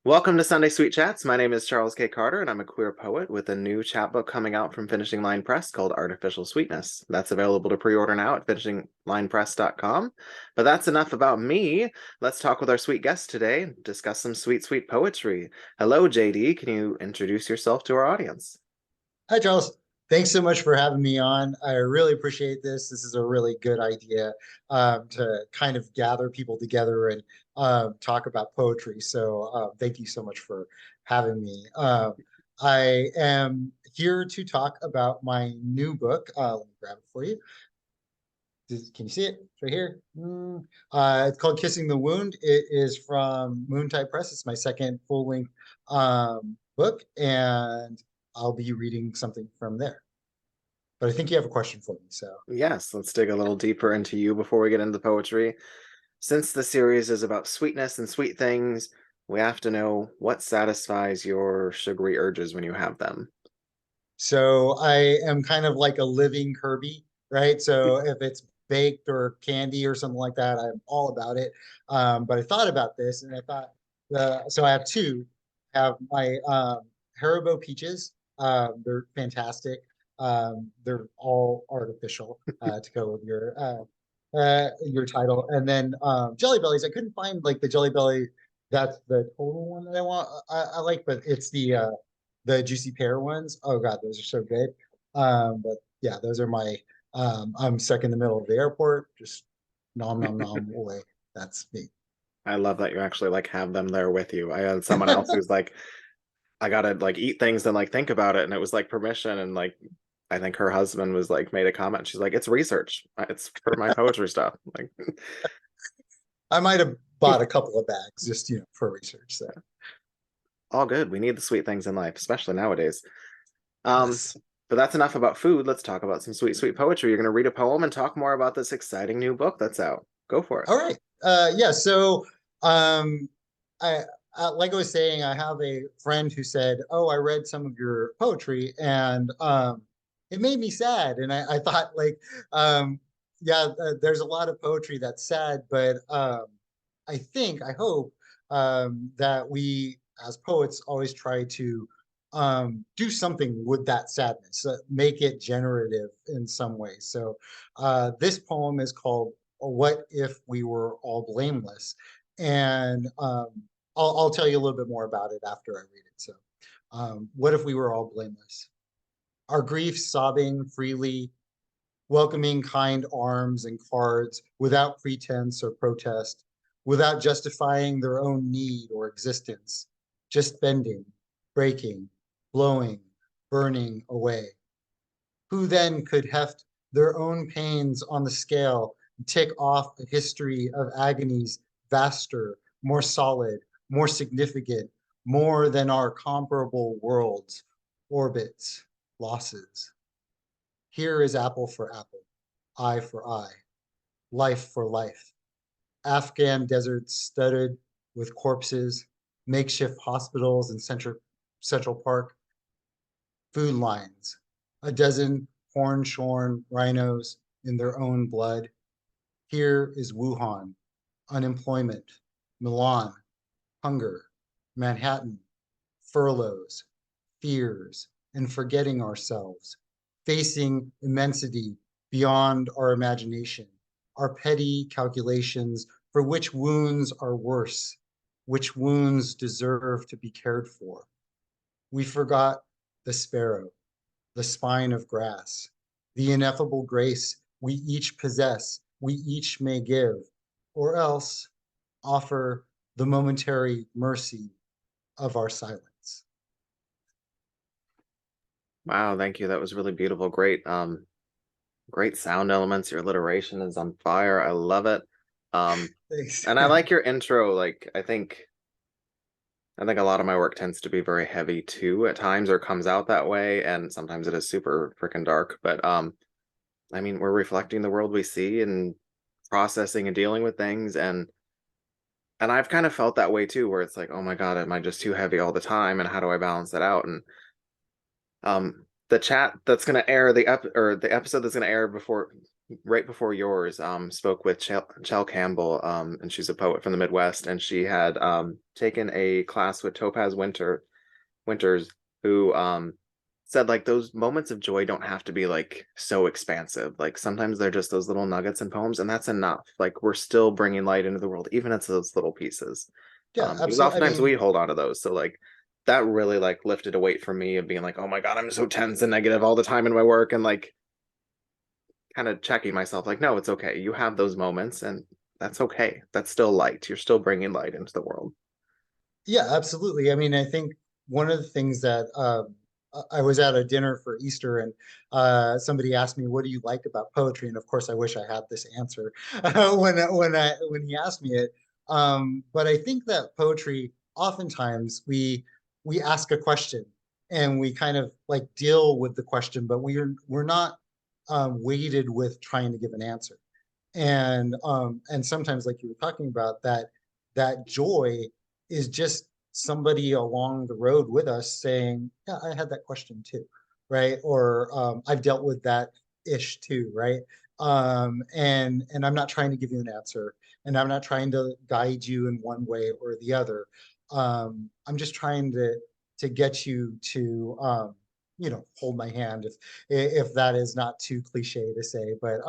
Welcome to Sunday Sweet Chats. My name is Charles K. Carter, and I'm a queer poet with a new chapbook coming out from Finishing Line Press called Artificial Sweetness. That's available to pre-order now at finishinglinepress.com. But that's enough about me. Let's talk with our sweet guest today, discuss some sweet, sweet poetry. Hello, JD. Can you introduce yourself to our audience? Hi, Charles. Thanks so much for having me on. I really appreciate this. This is a really good idea to kind of gather people together and talk about poetry. So thank you so much for having me. I am here to talk about my new book. Let me grab it for you. Can you see it? It's right here. It's called Kissing the Wound. It is from Moontide Press. It's my second full-length book, and I'll be reading something from there. But I think you have a question for me, so. Yes, let's dig a little deeper into you before we get into poetry. Since the series is about sweetness and sweet things, we have to know what satisfies your sugary urges when you have them. So I am kind of like a living Kirby, right? So if it's baked or candy or something like that, I'm all about it. But I thought about this and I thought, so I have two. I have my Haribo peaches. They're fantastic. They're all artificial to go with your title. And then Jelly Bellies. I couldn't find like the Jelly Belly. That's the total one that I want. I like, but it's the juicy pear ones. Oh God, those are so good. But yeah, those are my. I'm stuck in the middle of the airport, just nom nom nom away. That's me. I love that you actually like have them there with you. I had someone else who's like, I gotta like eat things and like think about it, and it was like permission, and like I think her husband was like made a comment. She's like, it's research. It's for my poetry stuff. Like, I might have bought a couple of bags just for research. So all good. We need the sweet things in life, especially nowadays. Um, yes. but that's enough about food. Let's talk about some sweet, sweet poetry. You're gonna read a poem and talk more about this exciting new book that's out. Go for it. All right. Yeah. So um, I like I was saying, I have a friend who said, "Oh, I read some of your poetry, and it made me sad." And I thought, like, yeah, there's a lot of poetry that's sad, but I hope that we as poets always try to do something with that sadness, make it generative in some way. So this poem is called "What If We Were All Blameless?" And I'll tell you a little bit more about it after I read it. So, what if we were all blameless? Our grief sobbing freely, welcoming kind arms and cards without pretense or protest, without justifying their own need or existence, just bending, breaking, blowing, burning away. Who then could heft their own pains on the scale and tick off a history of agonies vaster, more solid, more significant, more than our comparable worlds, orbits, losses? Here is apple for apple, eye for eye, life for life. Afghan deserts studded with corpses, makeshift hospitals in Central Park, food lines, a dozen horn-shorn rhinos in their own blood. Here is Wuhan, unemployment, Milan, hunger, Manhattan, furloughs, fears, and forgetting ourselves, facing immensity beyond our imagination, our petty calculations for which wounds are worse, which wounds deserve to be cared for. We forgot the sparrow, the spine of grass, the ineffable grace we each possess, we each may give, or else offer the momentary mercy of our silence. Wow, thank you. That was really beautiful. Great, great sound elements. Your alliteration is on fire. I love it. Um, Thanks. and I like your intro. Like, I think a lot of my work tends to be very heavy too at times, or comes out that way, and sometimes it is super freaking dark. But I mean, we're reflecting the world we see and processing and dealing with things, and I've kind of felt that way too, where it's like, oh my God, am I just too heavy all the time? And how do I balance that out? And the chat that's gonna air the episode that's gonna air before right before yours, spoke with Chell Campbell, and she's a poet from the Midwest, and she had taken a class with Winters, who said like those moments of joy don't have to be like so expansive. Like sometimes they're just those little nuggets in poems, and that's enough. Like we're still bringing light into the world, even it's those little pieces. Yeah, Because absolutely. I oftentimes mean, we hold on to those. So like that really like lifted a weight from me of being like, oh my God, I'm so tense and negative all the time in my work, and like kind of checking myself like, no, it's okay. You have those moments, and that's okay. That's still light. You're still bringing light into the world. yeah, absolutely. I mean, I think one of the things that I was at a dinner for Easter, and somebody asked me, "What do you like about poetry?" And of course, I wish I had this answer when he asked me it. But I think that poetry, oftentimes we ask a question and we kind of like deal with the question, but we're not weighted with trying to give an answer. And sometimes, like you were talking about, that joy is just somebody along the road with us saying, yeah, I had that question too, right? Or I've dealt with that ish too, right? And I'm not trying to give you an answer, and I'm not trying to guide you in one way or the other. I'm just trying to get you to hold my hand, if that is not too cliche to say. But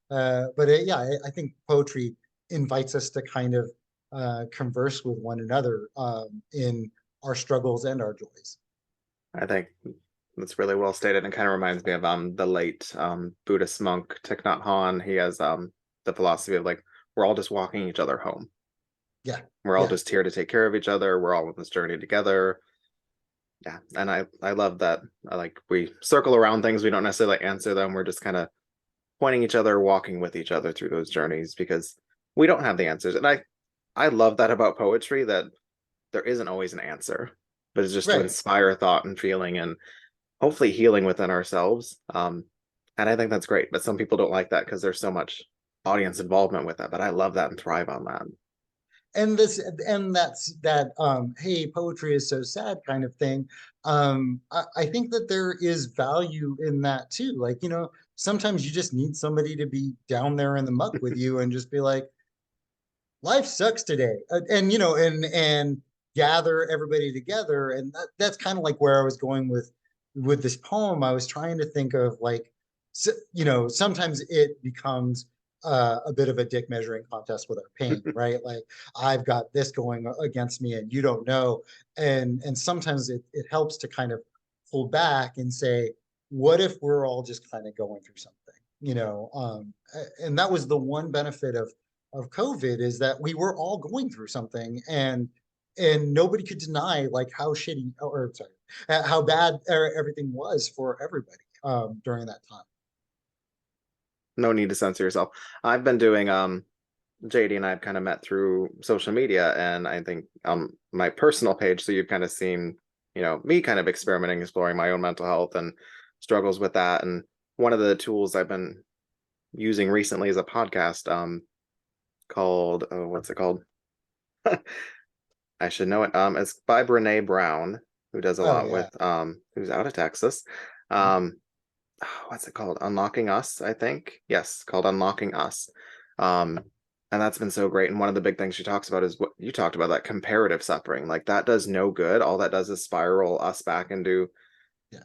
yeah, I think poetry invites us to kind of converse with one another in our struggles and our joys. I think that's really well stated, and kind of reminds me of the late Buddhist monk Thich Nhat Hanh. He has the philosophy of like we're all just walking each other home. Yeah, We're all yeah, just here to take care of each other. We're all on this journey together. Yeah, and I love that. I like we circle around things. We don't necessarily answer them. We're just kind of pointing each other, walking with each other through those journeys because we don't have the answers. And I love that about poetry that there isn't always an answer, but it's just to right. inspire thought and feeling and hopefully healing within ourselves. And I think that's great. But some people don't like that because there's so much audience involvement with that. But I love that and thrive on that. And that's that hey, poetry is so sad kind of thing. I think that there is value in that too. Like, sometimes you just need somebody to be down there in the muck with you and just be like, life sucks today. And and gather everybody together. And that's kind of like where I was going with this poem. I was trying to think of like, sometimes it becomes a bit of a dick measuring contest with our pain, right? Like, I've got this going against me and you don't know. And sometimes it helps to kind of pull back and say, what if we're all just kind of going through something, and that was the one benefit of COVID, is that we were all going through something, and nobody could deny like how shitty, or sorry, how bad everything was for everybody during that time. No need to censor yourself. I've been doing JD and I've kind of met through social media, and I think my personal page, so you've kind of seen, me kind of experimenting, exploring my own mental health and struggles with that. And one of the tools I've been using recently is a podcast called, oh, what's it called? I should know it. It's by Brene Brown, who does a Oh lot yeah. with who's out of Texas. Mhm. Um, what's it called? Unlocking Us, I think. Yes, called Unlocking Us. Um, and that's been so great. And one of the big things she talks about is what you talked about, that comparative suffering. Like that does no good. All that does is spiral us back into Yeah.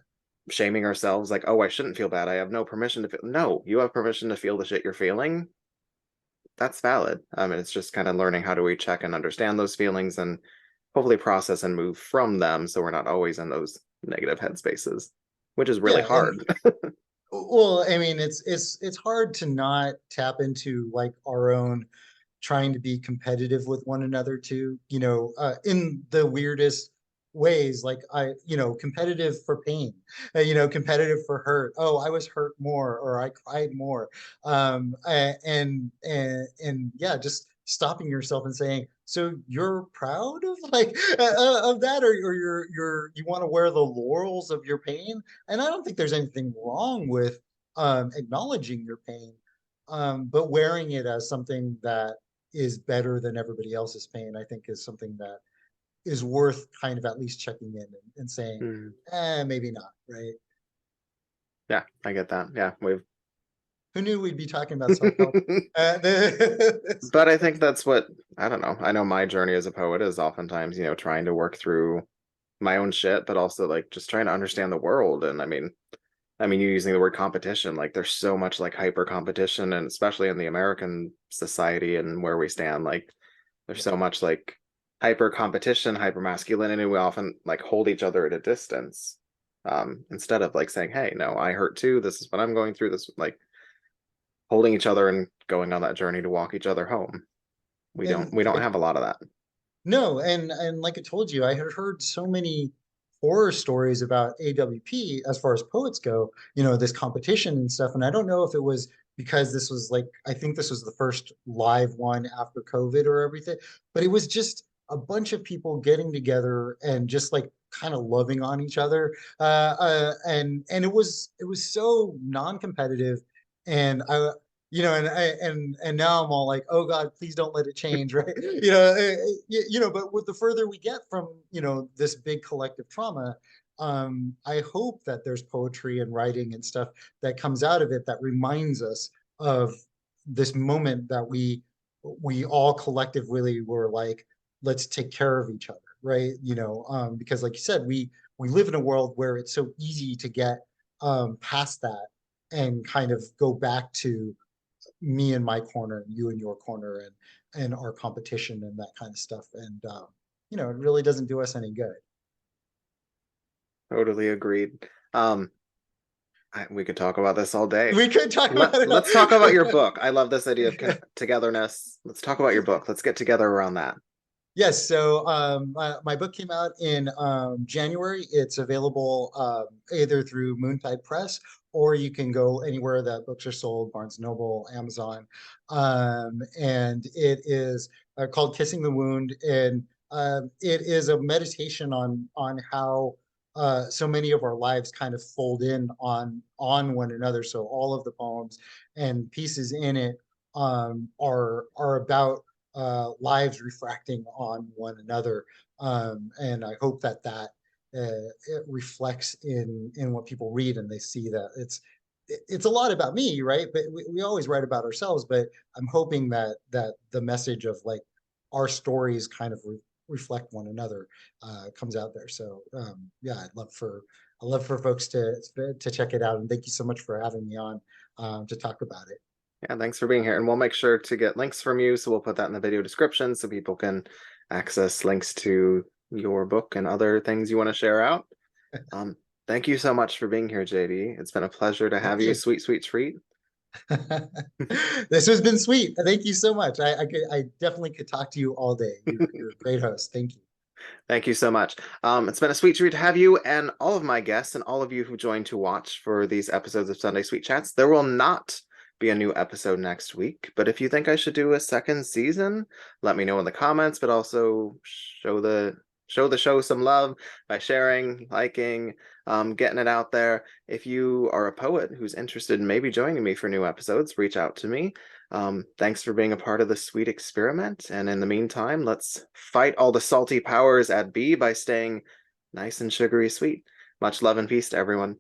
shaming ourselves. Like, oh, I shouldn't feel bad. I have no permission to feel. No, you have permission to feel the shit you're feeling. That's valid. It's just kind of learning how do we check and understand those feelings and hopefully process and move from them so we're not always in those negative headspaces, which is really Yeah. And hard. well, I mean, it's hard to not tap into like our own trying to be competitive with one another too, in the weirdest ways. Like, competitive for pain, competitive for hurt. Oh, I was hurt more, or I cried more. And yeah, just stopping yourself and saying, so you're proud of like of that, or you want to wear the laurels of your pain. And I don't think there's anything wrong with acknowledging your pain, but wearing it as something that is better than everybody else's pain, I think is something that is worth kind of at least checking in and saying, Mm, maybe not, right? yeah, I get that. Yeah, we've Who knew we'd be talking about self-help? This But whole I time. think that's what, I don't know. I know my journey as a poet is oftentimes, trying to work through my own shit, but also like just trying to understand the world. And I mean, you using the word competition, like there's so much like hyper competition, and especially in the American society and where we stand, like there's Yeah. so much like hyper competition, hyper masculinity. We often like hold each other at a distance, instead of like saying, "Hey, no, I hurt too. This is what I'm going through." This like holding each other and going on that journey to walk each other home. We don't And we don't like have a lot of that. no, and like I told you, I had heard so many horror stories about AWP as far as poets go, this competition and stuff. And I don't know if it was because this was like, I think this was the first live one after COVID or everything, but it was just a bunch of people getting together and just like kind of loving on each other. And it was so non-competitive. And and now I'm all like, oh God, please don't let it change, right? But with the further we get from, this big collective trauma, I hope that there's poetry and writing and stuff that comes out of it that reminds us of this moment that we all collectively were like, let's take care of each other, right? Because like you said, we live in a world where it's so easy to get past that and kind of go back to me in my corner and you in your corner and our competition and that kind of stuff. And it really doesn't do us any good. Totally agreed. Um, we could talk about this all day. We could talk about Let's talk about your it. book. I love this idea of togetherness. Let's talk about your book. Let's get together around that. Yes, so my book came out in January. It's available either through Moontide Press or you can go anywhere that books are sold, Barnes Noble, Amazon. And it is called Kissing the Wound. And it is a meditation on how so many of our lives kind of fold in on one another. So all of the poems and pieces in it are about lives refracting on one another. And I hope that it reflects in what people read and they see that it's a lot about me, right? But we always write about ourselves, but I'm hoping that the message of like our stories kind of reflect one another comes out there. So yeah, I'd love for folks to check it out. And thank you so much for having me on to talk about it. Yeah, thanks for being here. And we'll make sure to get links from you. So we'll put that in the video description so people can access links to your book and other things you want to share out. Um, Thank you so much for being here, JD. It's been a pleasure to Thank have you. you. Sweet, sweet treat. This has been sweet. Thank you so much. I definitely could talk to you all day. You're a great host. Thank you. Thank you so much. It's been a sweet treat to have you and all of my guests and all of you who joined to watch for these episodes of Sunday Sweet Chats. There will not be a new episode next week, but if you think I should do a second season, let me know in the comments, but also show the show some love by sharing, liking, getting it out there. If you are a poet who's interested in maybe joining me for new episodes, reach out to me. Thanks for being a part of the sweet experiment. And in the meantime, let's fight all the salty powers at B by staying nice and sugary sweet. Much love and peace to everyone.